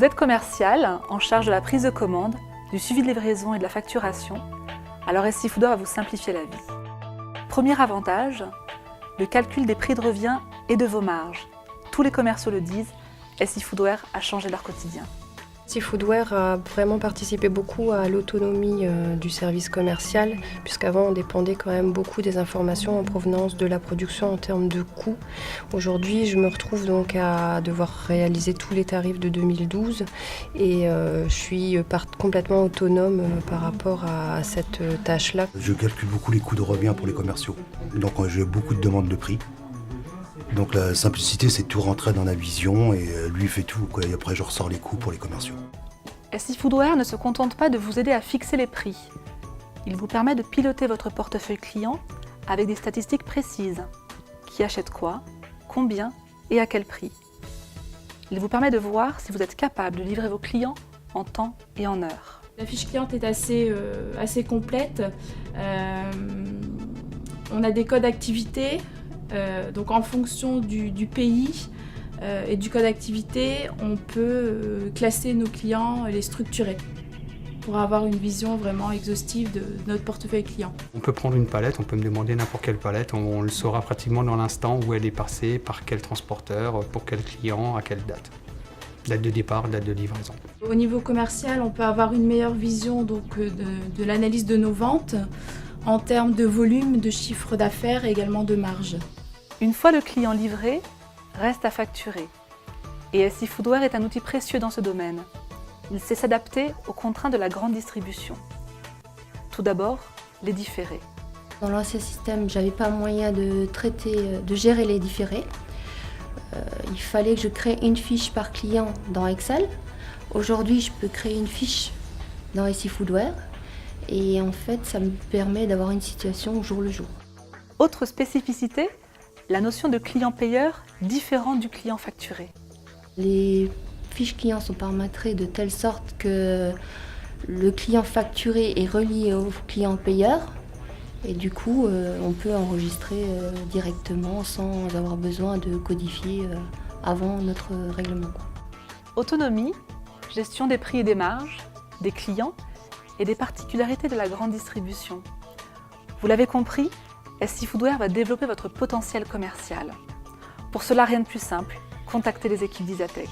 Vous êtes commercial en charge de la prise de commande, du suivi de livraison et de la facturation. Alors SCFoodware va vous simplifier la vie. Premier avantage, le calcul des prix de revient et de vos marges. Tous les commerciaux le disent, SCFoodware a changé leur quotidien. SCFoodware a vraiment participé beaucoup à l'autonomie du service commercial, puisqu'avant on dépendait quand même beaucoup des informations en provenance de la production en termes de coûts. Aujourd'hui, je me retrouve donc à devoir réaliser tous les tarifs de 2012 et je suis complètement autonome par rapport à cette tâche-là. Je calcule beaucoup les coûts de revient pour les commerciaux, donc j'ai beaucoup de demandes de prix. Donc la simplicité, c'est tout rentrer dans la vision et lui fait tout, quoi. Et après je ressors les coûts pour les commerciaux. SCFoodware ne se contente pas de vous aider à fixer les prix. Il vous permet de piloter votre portefeuille client avec des statistiques précises. Qui achète quoi, combien et à quel prix. Il vous permet de voir si vous êtes capable de livrer vos clients en temps et en heure. La fiche cliente est assez complète. On a des codes activités. Donc en fonction du pays et du code d'activité, on peut classer nos clients et les structurer pour avoir une vision vraiment exhaustive de notre portefeuille client. On peut prendre une palette, on peut me demander n'importe quelle palette, on le saura pratiquement dans l'instant où elle est passée, par quel transporteur, pour quel client, à quelle date. Date de départ, date de livraison. Au niveau commercial, on peut avoir une meilleure vision donc, de l'analyse de nos ventes en termes de volume, de chiffre d'affaires et également de marge. Une fois le client livré, reste à facturer. Et SCFoodware est un outil précieux dans ce domaine. Il sait s'adapter aux contraintes de la grande distribution. Tout d'abord, les différés. Dans l'ancien système, j'avais pas moyen de gérer les différés. Il fallait que je crée une fiche par client dans Excel. Aujourd'hui, je peux créer une fiche dans SCFoodware. Et en fait, ça me permet d'avoir une situation au jour le jour. Autre spécificité, la notion de client payeur différente du client facturé. Les fiches clients sont paramétrées de telle sorte que le client facturé est relié au client payeur. Et du coup, on peut enregistrer directement sans avoir besoin de codifier avant notre règlement. Autonomie, gestion des prix et des marges, des clients et des particularités de la grande distribution. Vous l'avez compris, SCFoodware va développer votre potentiel commercial. Pour cela, rien de plus simple, contactez les équipes d'Isatec.